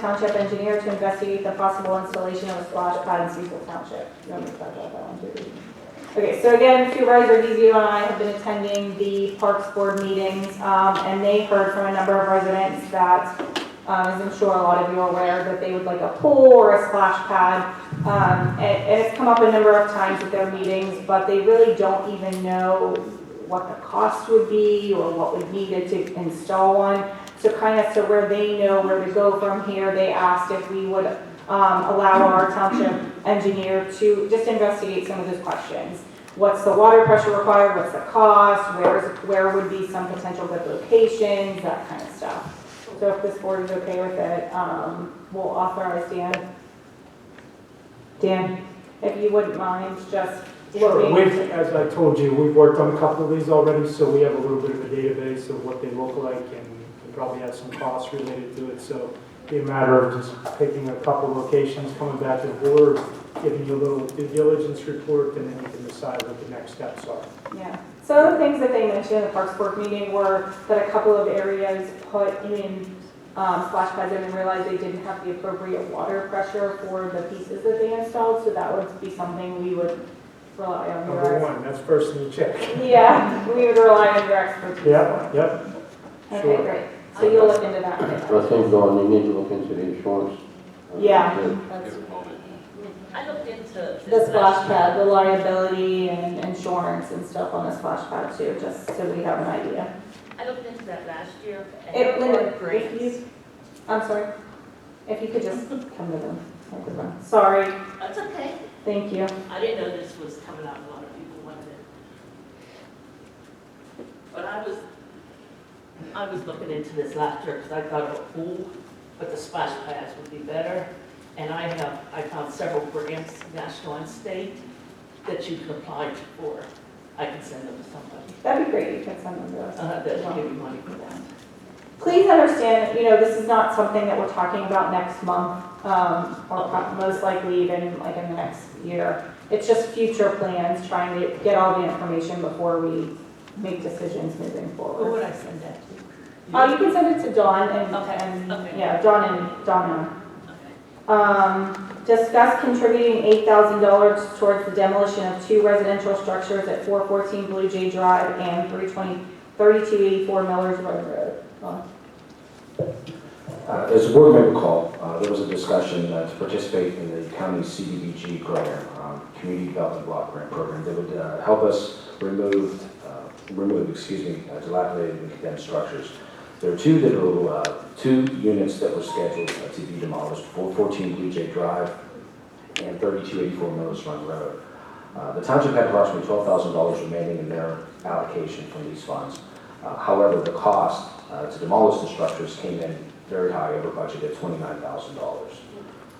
township engineer to investigate the possible installation of a splash pad in Cecil Township. You want me to talk about that one too? Okay, so again, Supervisor Dizio and I have been attending the Parks Board meetings, and they heard from a number of residents that, as I'm sure a lot of you are aware, that they would like a pool or a splash pad. And it's come up a number of times at their meetings, but they really don't even know what the cost would be or what would be needed to install one. So so where they know where to go from here, they asked if we would allow our township engineer to just investigate some of those questions. What's the water pressure required? What's the cost? Where would be some potential good locations? That kind of stuff. So if this board is okay with it, we'll authorize Dan, if you wouldn't mind just looking. Sure. As I told you, we've worked on a couple of these already, so we have a little bit of a database of what they look like, and we probably have some costs related to it. So it'd be a matter of just picking a couple of locations, coming back to the board, giving you a little due diligence report, and then you can decide what the next steps are. Yeah. Some of the things that they mentioned in the Parks Board meeting were that a couple of areas put in splash pads. I didn't realize they didn't have the appropriate water pressure for the pieces that they installed, so that would be something we would rely on. Number one, that's first thing you check. Yeah, we would rely on your expertise. Yep. Okay, Sure. great. So you'll look into that. I think, Dawn, you need to look into the insurance. Yeah. That's I looked into the splash pad, the liability and insurance and stuff on the splash pad too, just so we have an idea. I looked into that last year. And I'm sorry, if you could just come to the microphone. Sorry, That's okay. thank you. I didn't know this was coming out. A lot of people wanted it. But I was looking into this last year because I thought a pool, but the splash pads would be better. And I found several grants, national and state, that you can apply for. I can send them to somebody. That'd be great, you could send them to us. That will give you money for that. Please understand, this is not something that we're talking about next month, or most likely even like in the next year. It's just future plans, trying to get all the information before we make decisions moving Who forward. would I send that to? You can send it to Dawn and, Okay. yeah, Dawn and Donna. Discuss contributing $8,000 towards the demolition of 2 residential structures at 414 Blue Jay Drive and 3284 Millers Road. As the board may recall, there was a discussion to participate in the county's CDBG program, Community Development Block Grant Program, that would help us remove dilapidated and condemned structures. There are 2 units that were scheduled to be demolished: 414 Blue Jay Drive and 3284 Millis Run Road. The township had approximately $12,000 remaining in their allocation from these funds. However, the cost to demolish the structures came in very high, over budget at $29,000.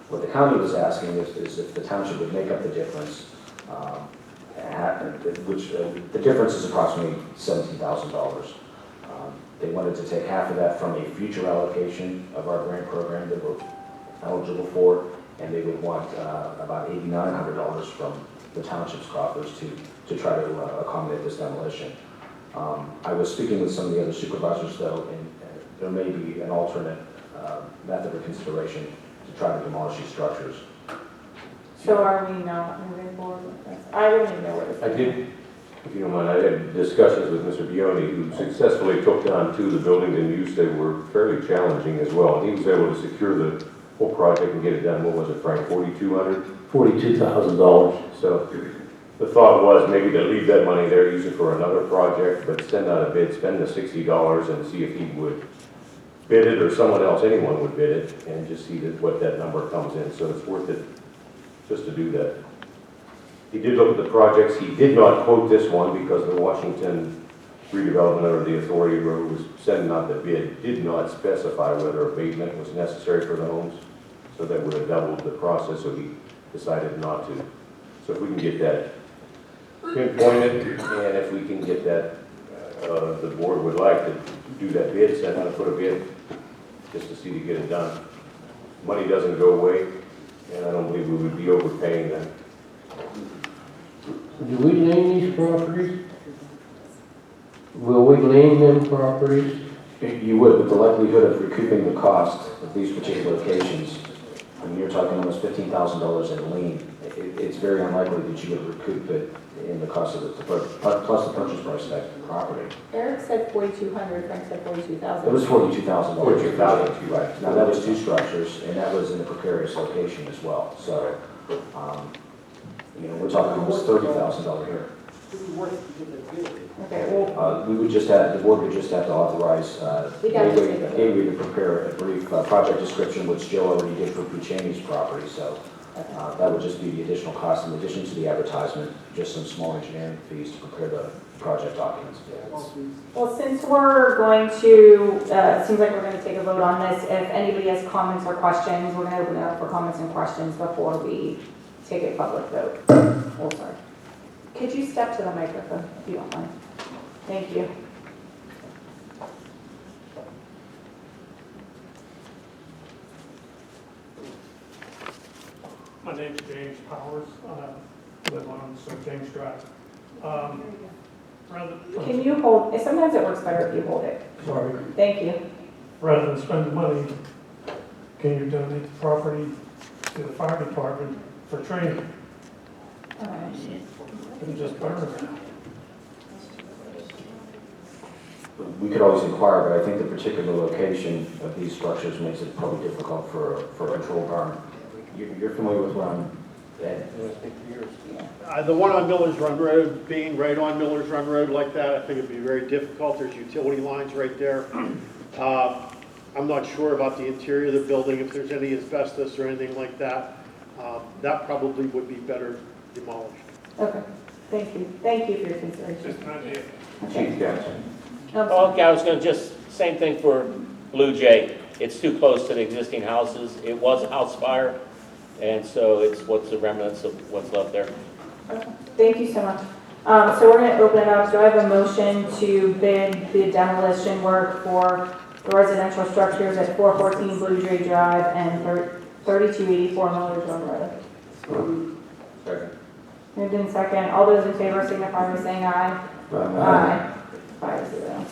What the county was asking is if the township would make up the difference, which the difference is approximately $17,000. They wanted to take half of that from a future allocation of our grant program that we're eligible for, and they would want about $8,900 from the township's coffers to try to accommodate this demolition. I was speaking with some of the other supervisors, though, and there may be an alternate method of consideration to try to demolish these structures. So are we not moving forward with this? I don't even know where this is. I did, if you don't mind, I had discussions with Mr. Bioni, who successfully took down 2 of the buildings in use. They were fairly challenging as well. And he was able to secure the whole project and get it done. What was it, Frank, $4,200? $42,000. So the thought was maybe to leave that money there, use it for another project, but send out a bid, spend the $60 and see if he would bid it, or someone else, anyone would bid it, and just see what that number comes in. So it's worth it just to do that. He did look at the projects. He did not quote this one because the Washington redevelopment under the authority who was sending out the bid did not specify whether abatement was necessary for the homes. So that would have doubled the process, so he decided not to. So if we can get that pinpointed, and if we can get that, the board would like to do that bid, send out and put a bid, just to see to get it done. Money doesn't go away, and I don't believe we would be overpaying them. Do we name these properties? Will we name them properties? You would, but the likelihood of recouping the cost of these particular locations, I mean, you're talking almost $15,000 in lien. It's very unlikely that you would recoup it in the cost of plus the purchase price of that property. Eric said 4,200, Frank said 42,000. It was $42,000. $42,000. Right. Now, that was 2 structures, and that was in a precarious location as well. So, we're talking almost $30,000 here. Okay, well, We would just have, the board would just have to authorize We gotta just take it. Gateway to prepare a brief project description, which Joe already did for Puccini's property. So that would just be the additional cost in addition to the advertisement, just some small engineering fees to prepare the project documents. well, since we're going to, it seems like we're going to take a vote on this. If anybody has comments or questions, we're going to open it up for comments and questions before we take a public vote. Oh, sorry. Could you step to the microphone, if you don't mind? Thank you. My name's James Powers. I live on St. James Drive. Can you hold, sometimes it works better if you hold it. Sorry. Thank you. Rather than spend the money, can you donate the property to the fire department for training and just burn it? We could always inquire, but I think the particular location of these structures makes it probably difficult for a controlled burn. You're familiar with what I'm saying? The one on Miller's Run Road, being right on Miller's Run Road like that, I think it'd be very difficult. There's utility lines right there. I'm not sure about the interior of the building, if there's any asbestos or anything like that. That probably would be better demolished. Okay, thank you. Thank you for your consideration. Just an idea. Chief Johnson. Okay, I was gonna same thing for Blue Jay. It's too close to the existing houses. It was a house fire, and so it's what's the remnants of what's left there. Okay. Thank you so much. So we're going to open it up. Do I have a motion to bid the demolition work for the residential structures at 414 Blue Jay Drive and 3284 Miller's Run Road? Second. Moved in second. All those in favor signify by saying aye. Aye. 5-0.